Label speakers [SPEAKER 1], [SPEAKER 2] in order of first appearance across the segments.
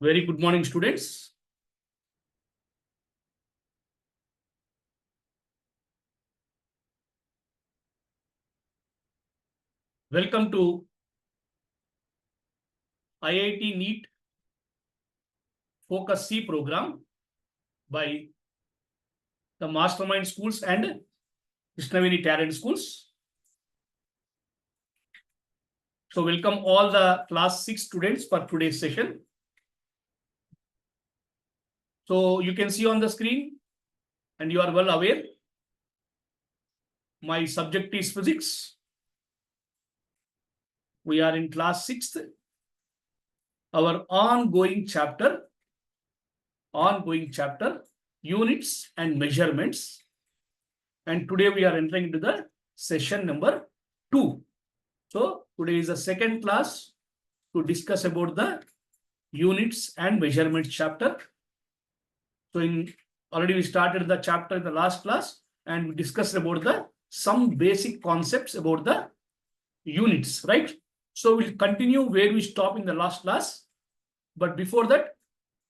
[SPEAKER 1] Very good morning, students. Welcome to IIT NEET Focus C program by the Mastermind Schools and Krishnaveni Talent Schools. So welcome all the class 6 students for today's session. So you can see on the screen, and you are well aware, my subject is physics. We are in class 6th, our ongoing chapter, units and measurements. And today we are entering into the session number 2. So today is the second class to discuss about the units and measurements chapter. So already we started the chapter in the last class, and we discussed about some basic concepts about the units, right? So we'll continue where we stopped in the last class. But before that,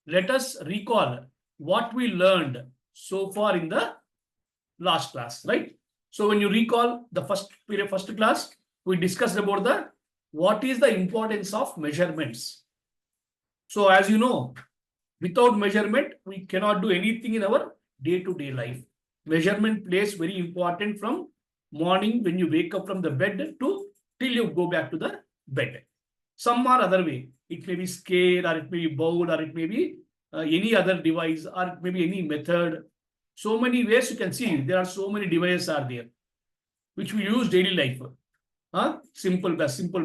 [SPEAKER 1] let us recall what we learned so far in the last class, right? So when you recall the first class, we discussed about what is the importance of measurements. So as you know, without measurement, we cannot do anything in our day-to-day life. Measurement plays very important from morning when you wake up from the bed till you go back to the bed. Some or other way. It may be scale, or it may be bowl, or it may be any other device, or it may be any method. So many ways you can see. There are so many devices are there, which we use daily life. Simple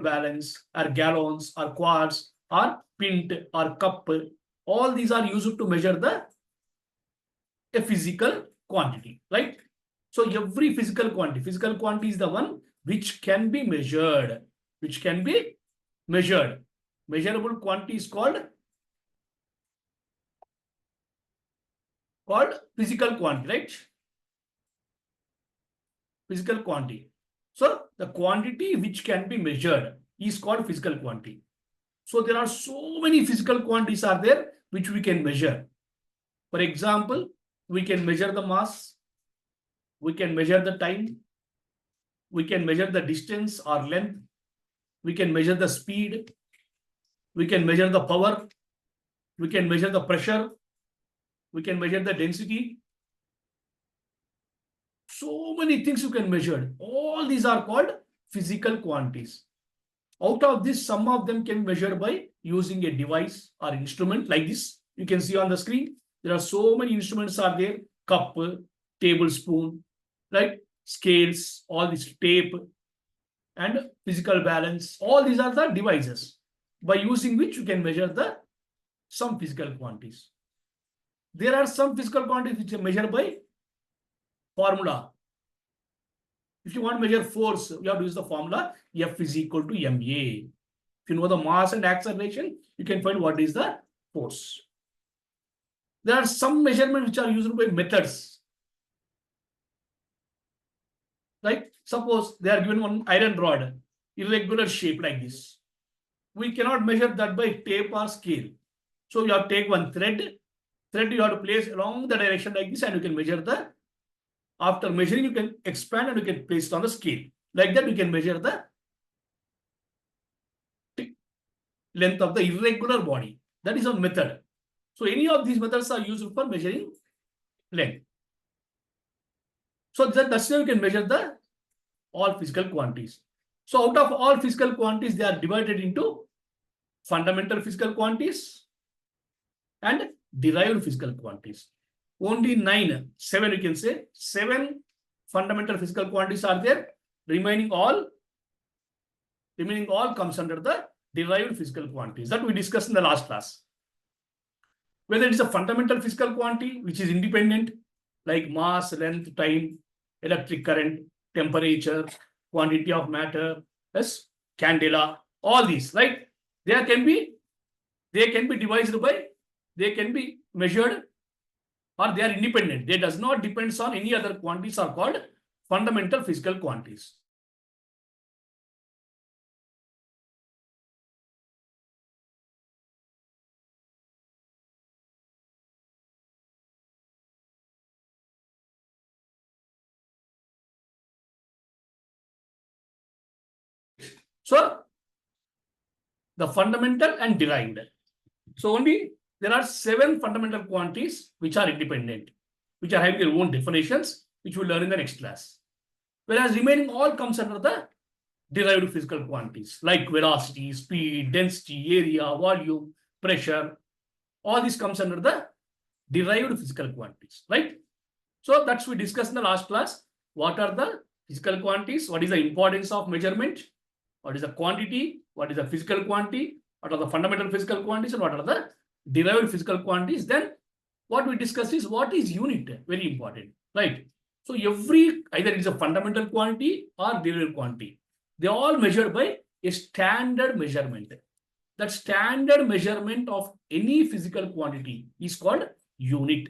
[SPEAKER 1] balance, or gallons, or quarts, or pint, or cup. All these are used to measure a physical quantity, right? So every physical quantity is the one which can be measured. Measurable quantity is called physical quantity, right? Physical quantity. So the quantity which can be measured is called physical quantity. So there are so many physical quantities are there which we can measure. For example, we can measure the mass, we can measure the time, we can measure the distance or length, we can measure the speed, we can measure the power, we can measure the pressure, we can measure the density. So many things you can measure. All these are called physical quantities. Out of this, some of them can be measured by using a device or instrument like this. You can see on the screen, there are so many instruments are there. Cup, tablespoon, right? Scales, all this tape, and physical balance. All these are the devices by using which you can measure some physical quantities. There are some physical quantities which are measured by formula. If you want to measure force, you have to use the formula F is equal to ma. If you know the mass and acceleration, you can find what is the force. There are some measurements which are used by methods. Like suppose they are given one iron rod, irregular shape like this. We cannot measure that by tape or scale. So you have to take one thread you have to place along the direction like this, and you can measure after measuring, you can expand and you can place it on the scale. Like that, you can measure the length of the irregular body. That is a method. So any of these methods are used for measuring length. So that's how you can measure all physical quantities. So out of all physical quantities, they are divided into fundamental physical quantities and derived physical quantities. Only 7 you can say. 7 fundamental physical quantities are there. Remaining all comes under the derived physical quantities that we discussed in the last class. Whether it is a fundamental physical quantity which is independent, like mass, length, time, electric current, temperature, quantity of matter, yes, candela, all these, right? They can be devised by, they can be measured, or they are independent. They does not depend on any other quantities are called fundamental physical quantities. So the fundamental and derived. So only there are 7 fundamental quantities which are independent, which are having their own definitions, which we'll learn in the next class. Whereas remaining all comes under the derived physical quantities like velocity, speed, density, area, volume, pressure. All this comes under the derived physical quantities, right? So that's we discussed in the last class. What are the physical quantities? What is the importance of measurement? What is the quantity? What is the physical quantity? What are the fundamental physical quantities? And what are the derived physical quantities? Then what we discussed is what is unit? Very important, right? So every, either it's a fundamental quantity or derived quantity, they all measured by a standard measurement. That standard measurement of any physical quantity is called unit.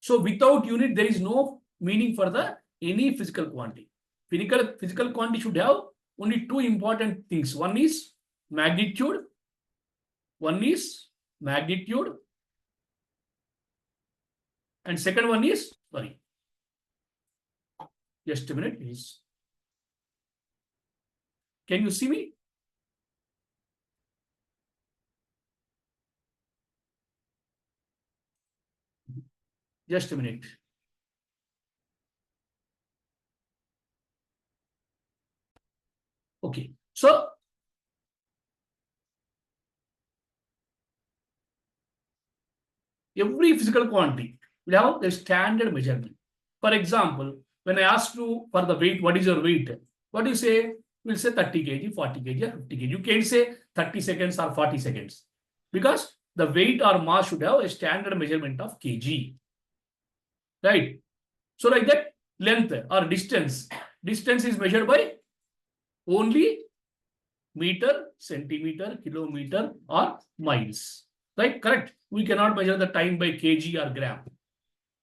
[SPEAKER 1] So without unit, there is no meaning for the any physical quantity. Physical quantity should have only 2 important things. One is magnitude. And second one is, sorry, just a minute, please. Can you see me? Just a minute. Okay. So every physical quantity will have a standard measurement. For example, when I ask you for the weight, what is your weight? What do you say? We'll say 30 kg, 40 kg, or 50 kg. You can't say 30 seconds or 40 seconds because the weight or mass should have a standard measurement of kg. Right? So like that, length or distance. Distance is measured by only meter, centimeter, kilometer, or miles. Right? Correct. We cannot measure the time by kg or gram.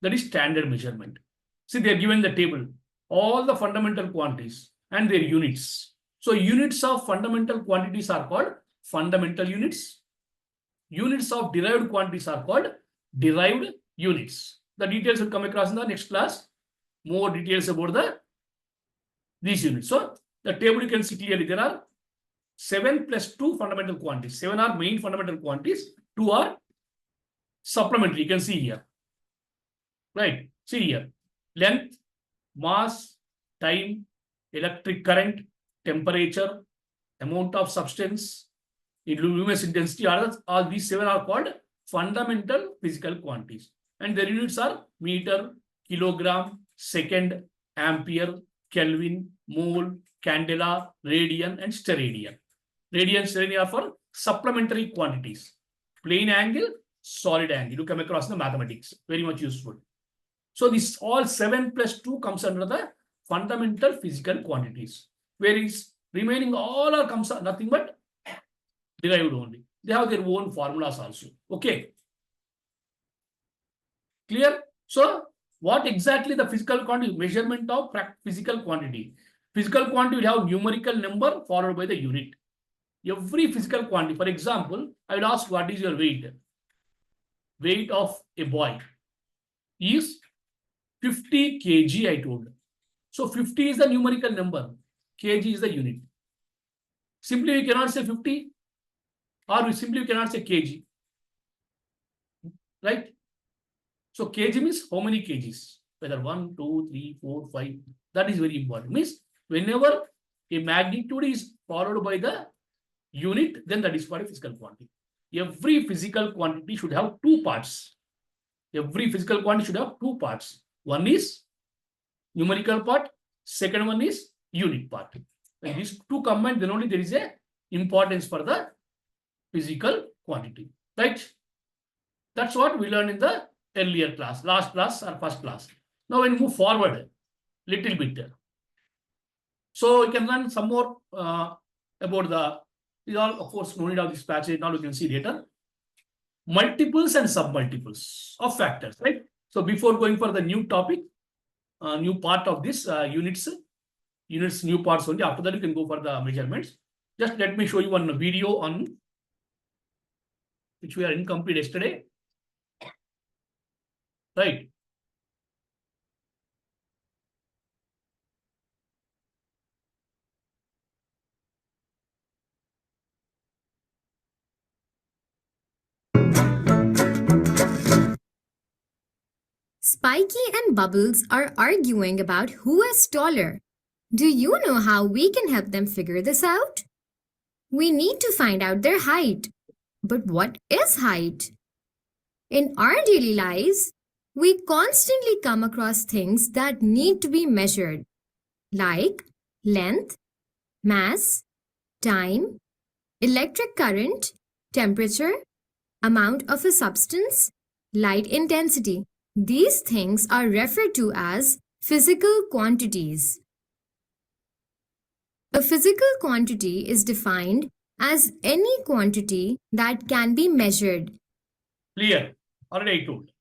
[SPEAKER 1] That is standard measurement. See, they are given the table, all the fundamental quantities and their units. So units of fundamental quantities are called fundamental units. Units of derived quantities are called derived units. The details will come across in the next class. More details about these units. So the table you can see clearly. There are 7 plus 2 fundamental quantities. 7 are main fundamental quantities. 2 are supplementary. You can see here. Right. See here. Length, mass, time, electric current, temperature, amount of substance, luminous intensity. All these 7 are called fundamental physical quantities. And their units are meter, kilogram, second, ampere, Kelvin, mole, candela, radian, and steradian. Radian and steradian are for supplementary quantities. Plane angle, solid angle. You come across in the mathematics. Very much useful. So this all 7 plus 2 comes under the fundamental physical quantities. Whereas remaining all are comes nothing but derived only. They have their own formulas also. Okay. Clear? So what exactly the physical quantity? Measurement of physical quantity. Physical quantity will have numerical number followed by the unit. Every physical quantity, for example, I will ask what is your weight? Weight of a boy is 50 kg, I told. So 50 is the numerical number. Kg is the unit. Simply we cannot say 50 or we simply cannot say kg. Right? So kg means how many kgs? Whether 1, 2, 3, 4, 5. That is very important. Means whenever a magnitude is followed by the unit, then that is called a physical quantity. Every physical quantity should have 2 parts. Every physical quantity should have 2 parts. One is numerical part. Second one is unit part. When these 2 combined, then only there is a importance for the physical quantity. Right? That's what we learned in the earlier class, last class or first class. Now when we move forward little bit. So you can learn some more about the, these all of course no need of this passage, now you can see later. Multiples and submultiples of factors, right? So before going for the new topic, new part of this units new parts only. After that, you can go for the measurements. Just let me show you one video on which we are incomplete yesterday. Right.
[SPEAKER 2] Spiky and Bubbles are arguing about who is taller. Do you know how we can help them figure this out? We need to find out their height. But what is height? In our daily lives, we constantly come across things that need to be measured, like length, mass, time, electric current, temperature, amount of a substance, light intensity. These things are referred to as physical quantities. A physical quantity is defined as any quantity that can be measured.
[SPEAKER 1] Clear. Already I told.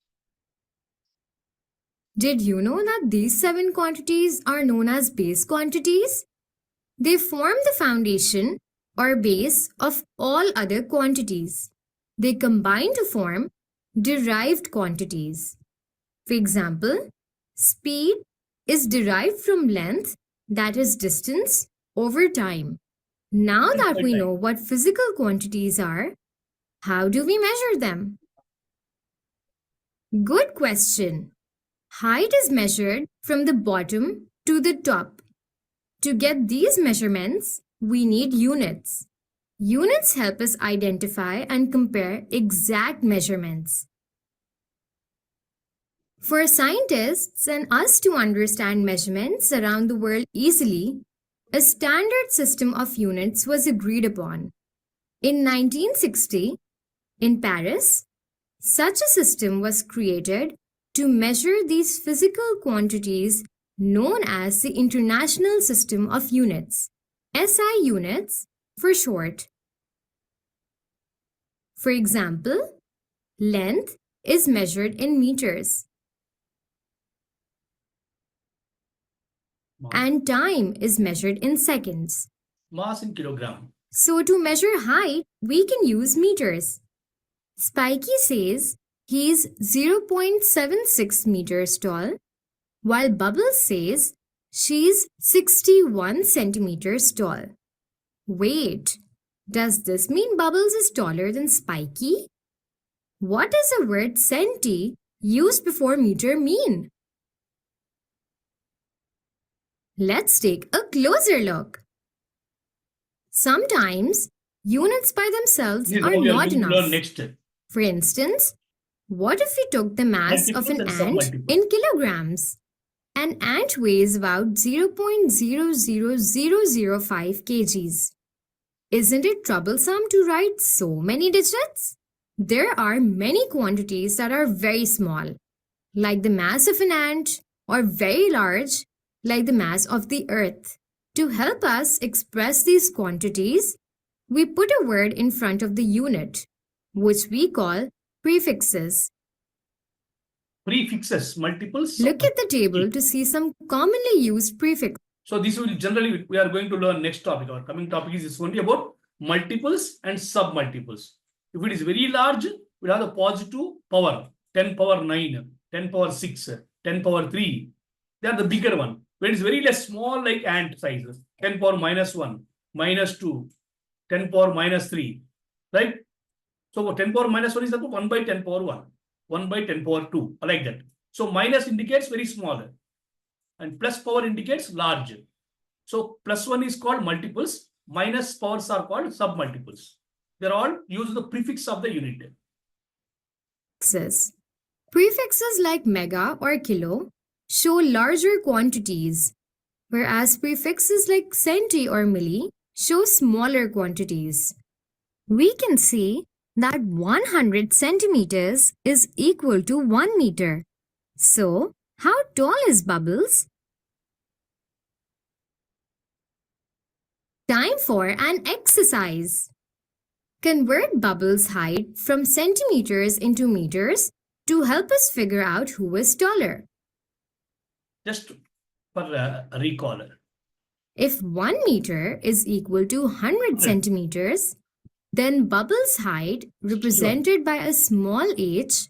[SPEAKER 2] Did you know that these 7 quantities are known as base quantities? They form the foundation or base of all other quantities. They combine to form derived quantities. For example, speed is derived from length, that is distance, over time. Now that we know what physical quantities are, how do we measure them? Good question. Height is measured from the bottom to the top. To get these measurements, we need units. Units help us identify and compare exact measurements. For scientists and us to understand measurements around the world easily, a standard system of units was agreed upon. In 1960, in Paris, such a system was created to measure these physical quantities known as the International System of Units, SI units for short. For example, length is measured in meters and time is measured in seconds.
[SPEAKER 1] Mass in kilogram.
[SPEAKER 2] So to measure height, we can use meters. Spiky says he's 0.76 meters tall, while Bubbles says she's 61 centimeters tall. Wait, does this mean Bubbles is taller than Spiky? What does the word centi used before meter mean? Let's take a closer look. Sometimes units by themselves are not enough. For instance, what if we took the mass of an ant in kilograms? An ant weighs about 0.00005 kgs. Isn't it troublesome to write so many digits? There are many quantities that are very small, like the mass of an ant, or very large, like the mass of the earth. To help us express these quantities, we put a word in front of the unit, which we call prefixes.
[SPEAKER 1] Prefixes, multiples.
[SPEAKER 2] Look at the table to see some commonly used prefixes.
[SPEAKER 1] So this will generally, we are going to learn next topic. Our coming topic is only about multiples and submultiples. If it is very large, we have the positive power, 10 power 9, 10 power 6, 10 power 3. They are the bigger one. When it is very less small, like ant sizes, 10 power minus 1, minus 2, 10 power minus 3, right? So 10 power minus 1 is equal to 1 by 10 power 1, 1 by 10 power 2, like that. So minus indicates very small and plus power indicates large. So plus 1 is called multiples, minus powers are called submultiples. They're all use the prefix of the unit.
[SPEAKER 2] Prefixes like mega or kilo show larger quantities, whereas prefixes like centi or milli show smaller quantities. We can see that 100 centimeters is equal to 1 meter. So, how tall is Bubbles? Time for an exercise. Convert Bubbles' height from centimeters into meters to help us figure out who is taller.
[SPEAKER 1] Just for a recall.
[SPEAKER 2] If 1 meter is equal to 100 centimeters, then Bubbles' height, represented by a small h,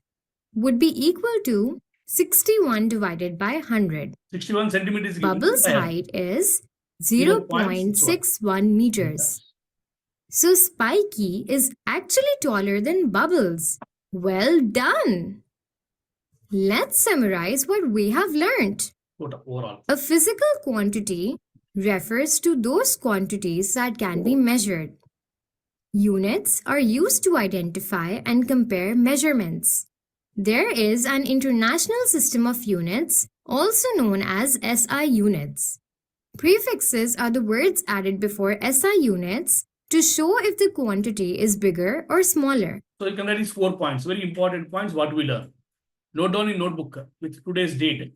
[SPEAKER 2] would be equal to 61 divided by 100.
[SPEAKER 1] 61 centimeters.
[SPEAKER 2] Bubbles' height is 0.61 meters. So Spiky is actually taller than Bubbles. Well done! Let's summarize what we have learnt.
[SPEAKER 1] Overall.
[SPEAKER 2] A physical quantity refers to those quantities that can be measured. Units are used to identify and compare measurements. There is an international system of units, also known as SI units. Prefixes are the words added before SI units to show if the quantity is bigger or smaller.
[SPEAKER 1] So you can write these 4 points, very important points, what we learn. Note down in notebook with today's date.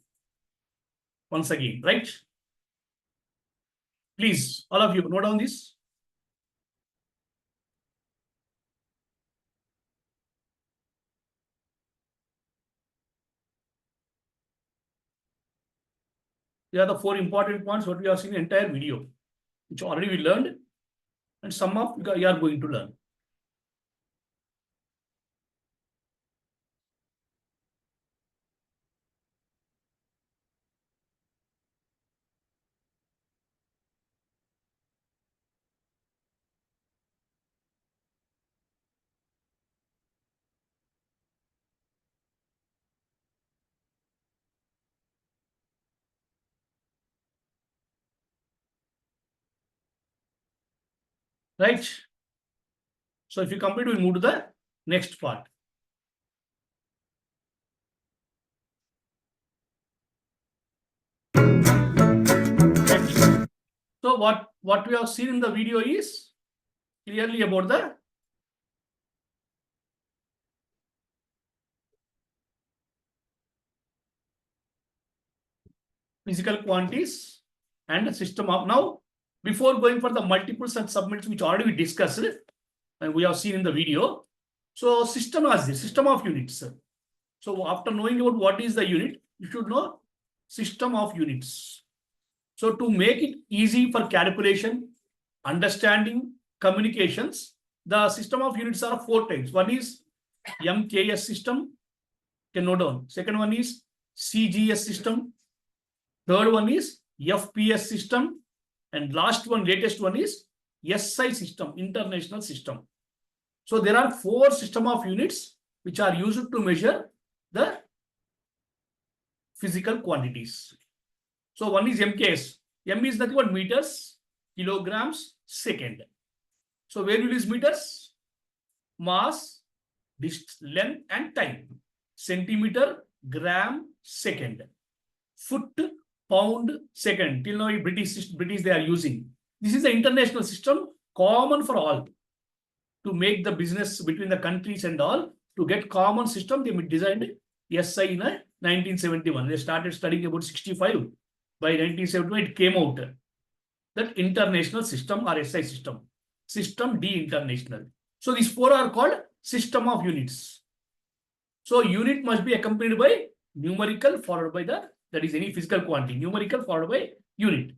[SPEAKER 1] Once again, right? Please, all of you, note down this. Here are the 4 important points what we have seen in the entire video, which already we learned, and some of you are going to learn. Right? So if you complete, we move to the next part. So what we have seen in the video is clearly about the physical quantities and the system of. Now, before going for the multiples and submits, which already we discussed and we have seen in the video. So system as the system of units. So after knowing about what is the unit, you should know system of units. So to make it easy for calculation, understanding, communications, the system of units are 4 types. One is MKS system, you can note down. Second one is CGS system. Third one is FPS system. And last one, latest one is SI system, international system. So there are 4 system of units which are used to measure the physical quantities. So one is MKS. M is nothing but meters, kilograms, second. So where will use meters? Mass, length and time. Centimeter, gram, second. Foot, pound, second. Till now British they are using. This is the international system, common for all. To make the business between the countries and all, to get common system, they designed SI in 1971. They started studying about 65. By 1971, it came out. That international system or SI system. System D international. So these 4 are called system of units. So unit must be accompanied by numerical followed by that is any physical quantity. Numerical followed by unit.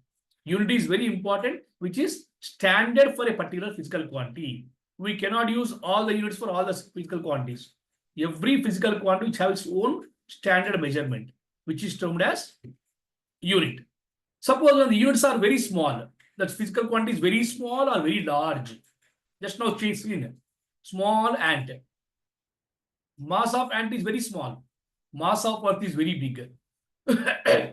[SPEAKER 1] Unit is very important, which is standard for a particular physical quantity. We cannot use all the units for all the physical quantities. Every physical quantity which has its own standard measurement, which is termed as unit. Suppose when the units are very small, that physical quantity is very small or very large. Just now seen small ant. Mass of ant is very small. Mass of earth is very big.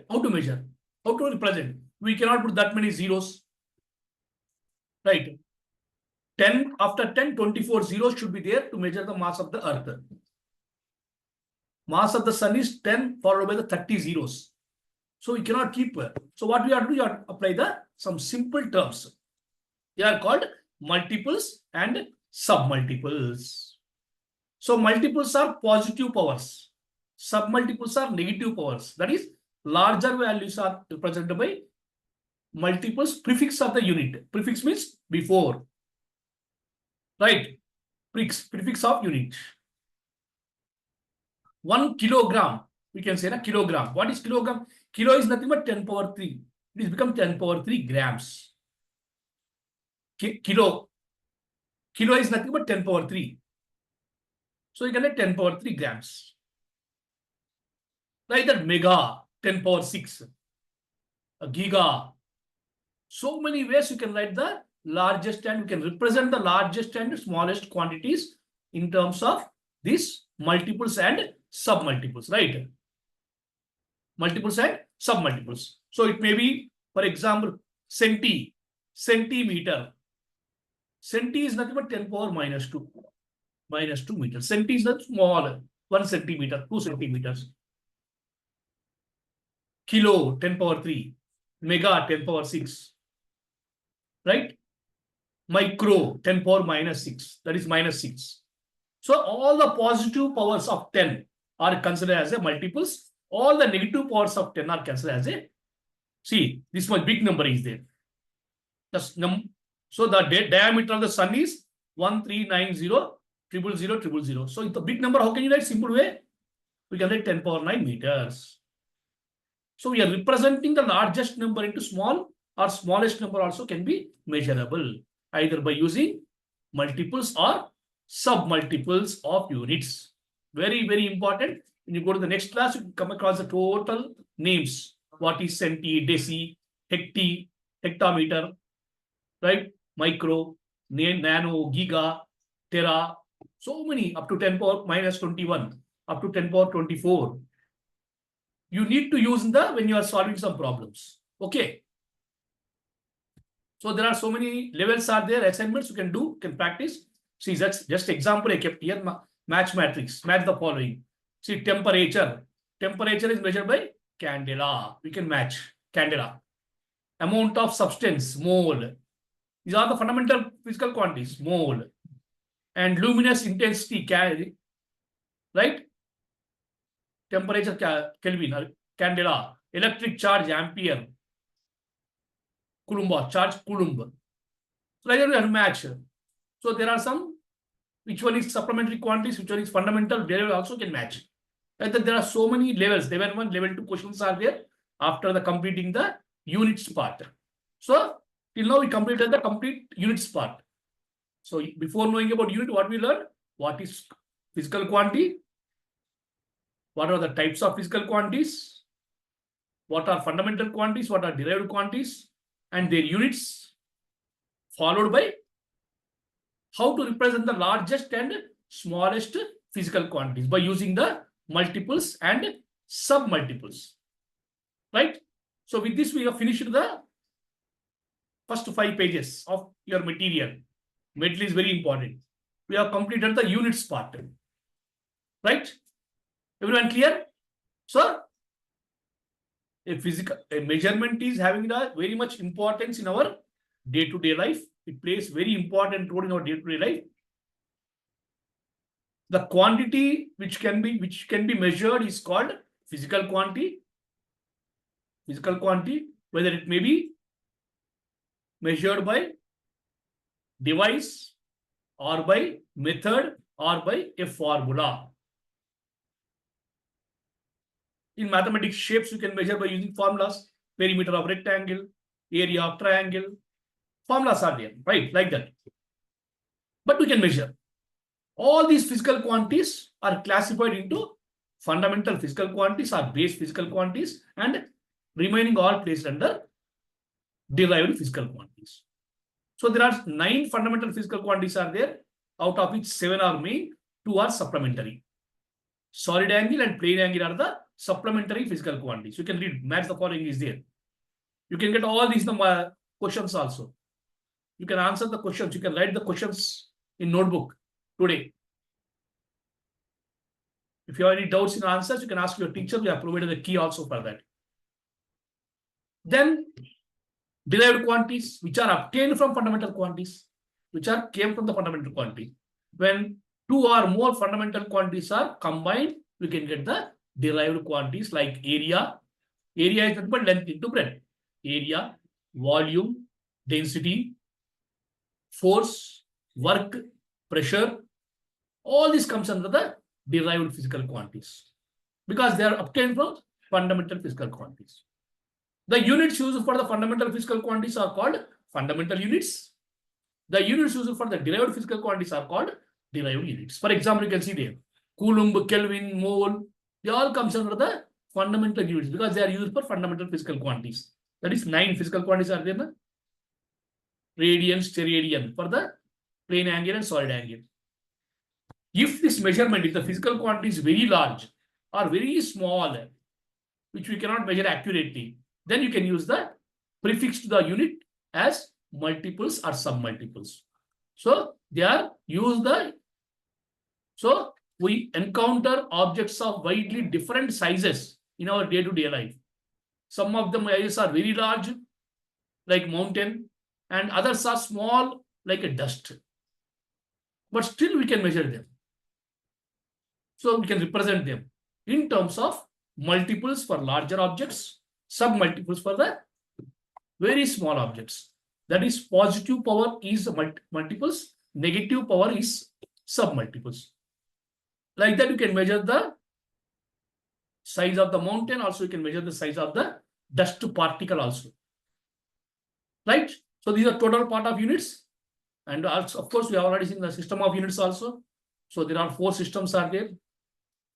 [SPEAKER 1] How to measure? How to represent? We cannot put that many zeros. Right? 10 after 10, 24 zeros should be there to measure the mass of the earth. Mass of the sun is 10 followed by the 30 zeros. So we cannot keep. So what we have to do, you have to apply some simple terms. They are called multiples and submultiples. So multiples are positive powers. Submultiples are negative powers. That is, larger values are represented by multiples prefix of the unit. Prefix means before. Right? Prefix of unit. 1 kilogram. We can say a kilogram. What is kilogram? Kilo is nothing but 10 power 3. It is become 10 power 3 grams. Kilo is nothing but 10 power 3. So you can get 10 power 3 grams. Like that mega, 10 power 6. A giga. So many ways you can write the largest and you can represent the largest and smallest quantities in terms of these multiples and submultiples, right? Multiples and submultiples. So it may be, for example, centimeter. Centi is nothing but 10 power minus 2. Minus 2 meters. Centi is the small, 1 centimeter, 2 centimeters. Kilo, 10 power 3. Mega, 10 power 6. Right? Micro, 10 power minus 6. That is minus 6. So all the positive powers of 10 are considered as a multiples. All the negative powers of 10 are considered as a, see, this much big number is there. So the diameter of the sun is 1390,000,000. So it's a big number. How can you write simple way? We can write 10 power 9 meters. So we are representing the largest number into small or smallest number also can be measurable either by using multiples or submultiples of units. Very, very important. When you go to the next class, you come across the total names. What is centi, deci, hecti, hectometer, right? Micro, nano, giga, tera. So many, up to 10 power minus 21, up to 10 power 24. You need to use when you are solving some problems. Okay. So there are so many levels are there, assignments you can do, can practice. See, that's just example I kept here. Match matrix, match the following. See, temperature. Temperature is measured by candela. We can match candela. Amount of substance, mole. These are the fundamental physical quantities, mole. And luminous intensity, right? Temperature, Kelvin, candela. Electric charge, ampere. Coulomb, charge, Coulomb. So like that we have to match. So there are some, which one is supplementary quantities, which one is fundamental, derivative also can match. Like that there are so many levels. Level 1, level 2 questions are there after the completing the units part. So till now we completed the complete units part. So before knowing about unit, what we learned? What is physical quantity? What are the types of physical quantities? What are fundamental quantities? What are derived quantities? And their units, followed by how to represent the largest and smallest physical quantities by using the multiples and submultiples. Right? So with this, we have finished the first 5 pages of your material. Material is very important. We have completed the units part. Right? Everyone clear? So a measurement is having a very much importance in our day-to-day life. It plays very important role in our day-to-day life. The quantity which can be measured is called physical quantity. Physical quantity, whether it may be measured by device or by method or by a formula. In mathematics, shapes you can measure by using formulas. Perimeter of rectangle, area of triangle. Formulas are there, right? Like that. But we can measure. All these physical quantities are classified into fundamental physical quantities or base physical quantities, and remaining all placed under derived physical quantities. So there are 9 fundamental physical quantities are there, out of which 7 are main, 2 are supplementary. Solid angle and plane angle are the supplementary physical quantities. You can read, match the following is there. You can get all these questions also. You can answer the questions. You can write the questions in notebook today. If you have any doubts in answers, you can ask your teacher. We have provided the key also for that. Then derived quantities, which are obtained from fundamental quantities, came from the fundamental quantity. When 2 or more fundamental quantities are combined, we can get the derived quantities like area. Area is nothing but length into breadth. Area, volume, density, force, work, pressure. All this comes under the derived physical quantities because they are obtained from fundamental physical quantities. The units used for the fundamental physical quantities are called fundamental units. The units used for the derived physical quantities are called derived units. For example, you can see there, Coulomb, Kelvin, mole, they all comes under the fundamental units because they are used for fundamental physical quantities. That is 9 physical quantities are there. Na? Radian, steradian for the plane angle and solid angle. If this measurement, if the physical quantity is very large or very small, which we cannot measure accurately, then you can use the prefix to the unit as multiples or submultiples. So they are used so we encounter objects of widely different sizes in our day-to-day life. Some of them are very large, like mountain, and others are small, like a dust. But still we can measure them. So we can represent them in terms of multiples for larger objects, submultiples for the very small objects. That is, positive power is multiples, negative power is submultiples. Like that, you can measure the size of the mountain. Also, you can measure the size of the dust particle also. Right? So these are total part of units. And also, of course, we have already seen the system of units also. So there are 4 systems are there.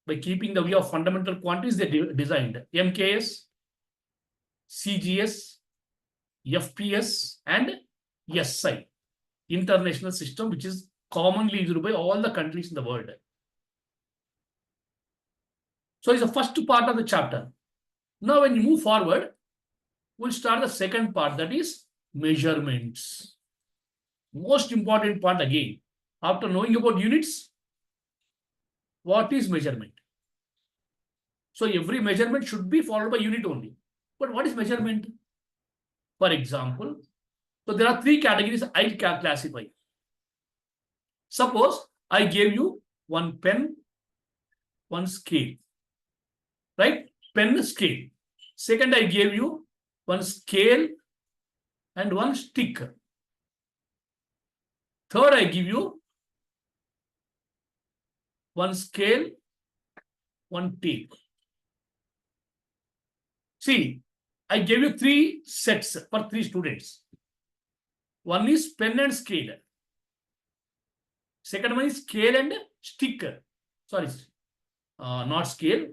[SPEAKER 1] By keeping the view of fundamental quantities, they designed MKS, CGS, FPS, and SI, international system, which is commonly used by all the countries in the world. So it's the first part of the chapter. Now, when you move forward, we'll start the second part, that is measurements. Most important part again. After knowing about units, what is measurement? So every measurement should be followed by unit only. But what is measurement? For example, so there are 3 categories I can classify. Suppose I gave you one pen, one scale, right? Pen, scale. Second, I gave you one scale and one stick. Third, I give you one scale, one tape. See, I gave you 3 sets for 3 students. One is pen and scale. Second one is scale and stick. Sorry, not scale.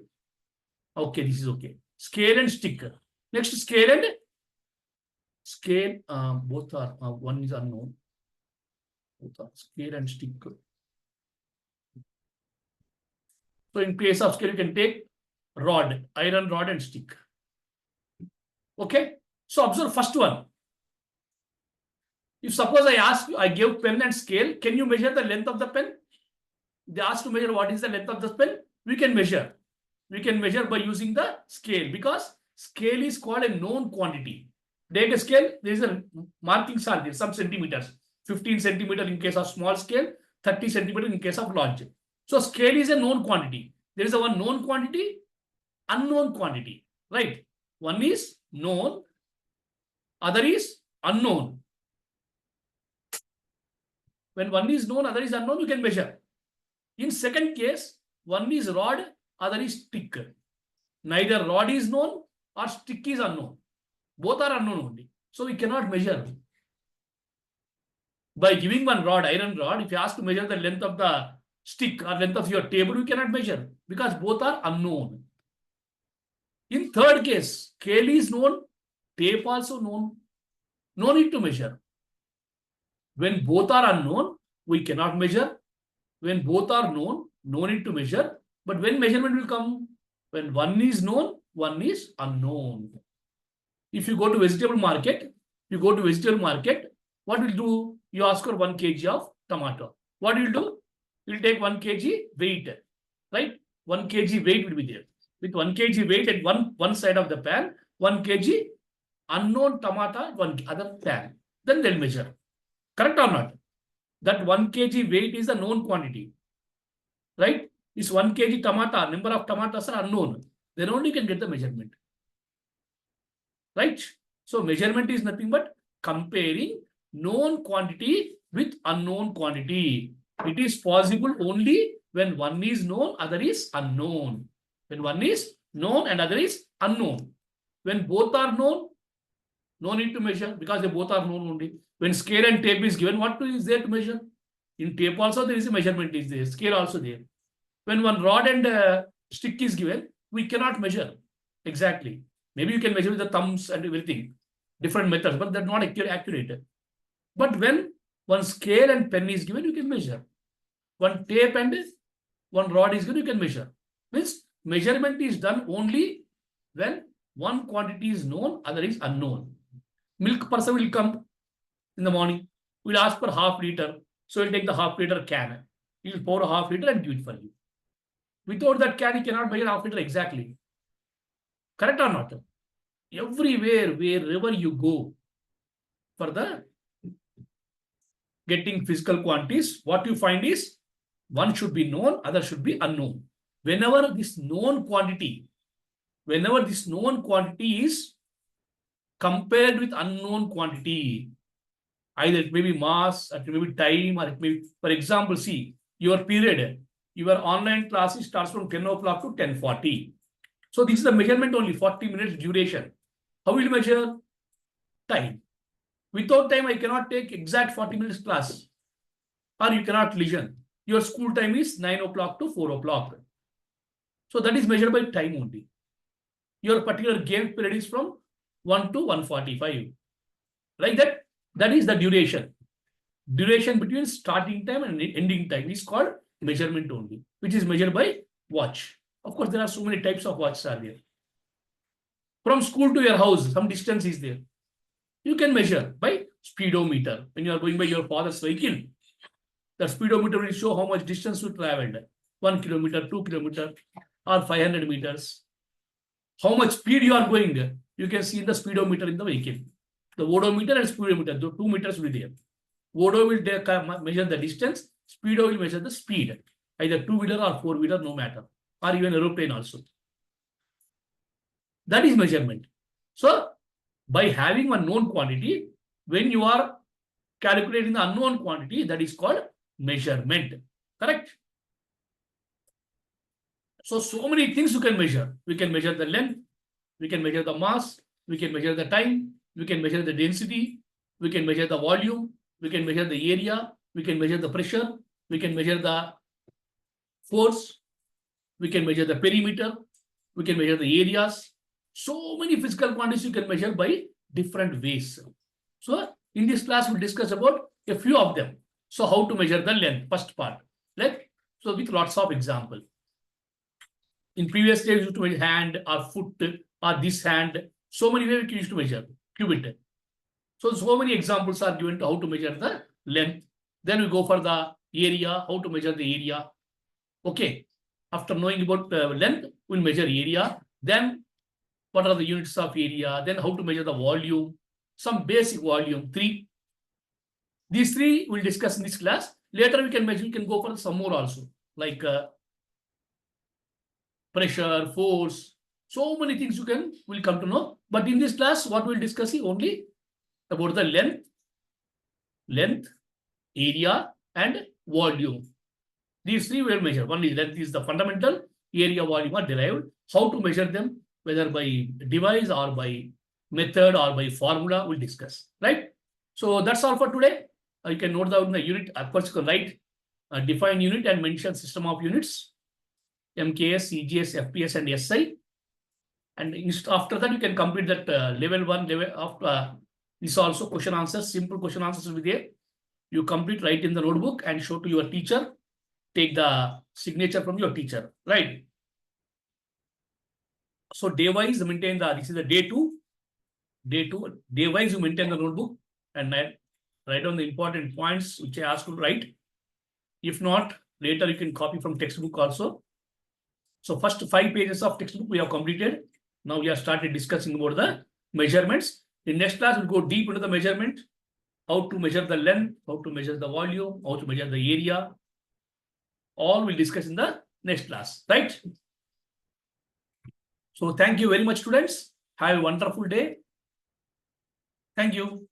[SPEAKER 1] Okay, this is okay. Scale and stick. Next, scale and scale. Both are, one is unknown. Both are scale and stick. So in case of scale, you can take rod, iron rod and stick. Okay. So observe first one. If suppose I ask you, I gave pen and scale, can you measure the length of the pen? They ask to measure what is the length of the pen. We can measure. We can measure by using the scale, because scale is called a known quantity. Take a scale, there is a markings are there, some centimeters. 15 centimeter in case of small scale, 30 centimeter in case of large. So scale is a known quantity. There is a one known quantity, unknown quantity, right? One is known, other is unknown. When one is known, other is unknown, you can measure. In second case, one is rod, other is stick. Neither rod is known or stick is unknown. Both are unknown only. So we cannot measure. By giving one rod, iron rod, if you ask to measure the length of the stick or length of your table, you cannot measure because both are unknown. In third case, scale is known, tape also known. No need to measure. When both are unknown, we cannot measure. When both are known, no need to measure. But when measurement will come? When one is known, one is unknown. If you go to vegetable market, what will do? You ask for 1 kg of tomato. What will do? You will take 1 kg weight, right? 1 kg weight will be there. With 1 kg weight at one side of the pan, 1 kg unknown tomato, one other pan. Then they'll measure. Correct or not? That 1 kg weight is the known quantity, right? This 1 kg tomato, number of tomatoes are unknown. Then only you can get the measurement, right? So measurement is nothing but comparing known quantity with unknown quantity. It is possible only when one is known, other is unknown. When one is known and other is unknown. When both are known, no need to measure because they both are known only. When scale and tape is given, what is there to measure? In tape also there is a measurement is there, scale also there. When one rod and stick is given, we cannot measure exactly. Maybe you can measure with the thumbs and everything, different methods, but they're not accurate. But when one scale and pen is given, you can measure. One tape and one rod is given, you can measure. Means measurement is done only when one quantity is known, other is unknown. Milk person will come in the morning. We'll ask for half liter. So we'll take the half liter can. He'll pour a half liter and give it for you. Without that can, he cannot measure half liter exactly. Correct or not? Everywhere, wherever you go for the getting physical quantities, what you find is one should be known, other should be unknown. Whenever this known quantity is compared with unknown quantity, either it may be mass, or it may be time, or it may be, for example, see, your period, your online classes starts from 10 o'clock to 10:40. So this is the measurement only, 40 minutes duration. How will you measure? Time. Without time, I cannot take exact 40 minutes class, or you cannot listen. Your school time is 9 o'clock to 4 o'clock. So that is measured by time only. Your particular game period is from 1 to 1:45. Like that, that is the duration. Duration between starting time and ending time is called measurement only, which is measured by watch. Of course, there are so many types of watches are there. From school to your house, some distance is there. You can measure by speedometer. When you are going by your father's vehicle, the speedometer will show how much distance you traveled. 1 kilometer, 2 kilometers, or 500 meters. How much speed you are going, you can see in the speedometer in the vehicle. The odometer and speedometer, the 2 meters will be there. Odo will measure the distance, speedo will measure the speed. Either two-wheeler or four-wheeler, no matter. Or even aeroplane also. That is measurement. So, by having one known quantity, when you are calculating the unknown quantity, that is called measurement. Correct? So many things you can measure. We can measure the length, we can measure the mass, we can measure the time, we can measure the density, we can measure the volume, we can measure the area, we can measure the pressure, we can measure the force, we can measure the perimeter, we can measure the areas. So many physical quantities you can measure by different ways. So in this class, we'll discuss about a few of them. So how to measure the length, first part. So with lots of example. In previous days, you used to measure hand or foot or this hand. So many ways you used to measure cubit. So many examples are given to how to measure the length. Then we go for the area, how to measure the area. Okay. After knowing about length, we'll measure area. Then what are the units of area? Then how to measure the volume. Some basic volume, 3. These 3 we'll discuss in this class. Later we can measure, we can go for some more also. Like pressure, force. So many things will come to know. But in this class, what we'll discuss is only about the length, area, and volume. These 3 we'll measure. One is length is the fundamental, area, volume are derived. How to measure them, whether by device or by method or by formula, we'll discuss. Right? So that's all for today. You can note down the unit. Of course, you can write define unit and mention system of units. MKS, EGS, FPS, and SI. And after that, you can complete that level 1, level of this also question answers, simple question answers will be there. You complete, write in the notebook and show to your teacher. Take the signature from your teacher, right? So day-wise, maintain this is the day 2. Day-wise, you maintain the notebook and write down the important points which I asked you to write. If not, later you can copy from textbook also. So first 5 pages of textbook we have completed. Now we have started discussing about the measurements. In next class, we'll go deep into the measurement. How to measure the length, how to measure the volume, how to measure the area. All we'll discuss in the next class, right? So thank you very much, students. Have a wonderful day. Thank you.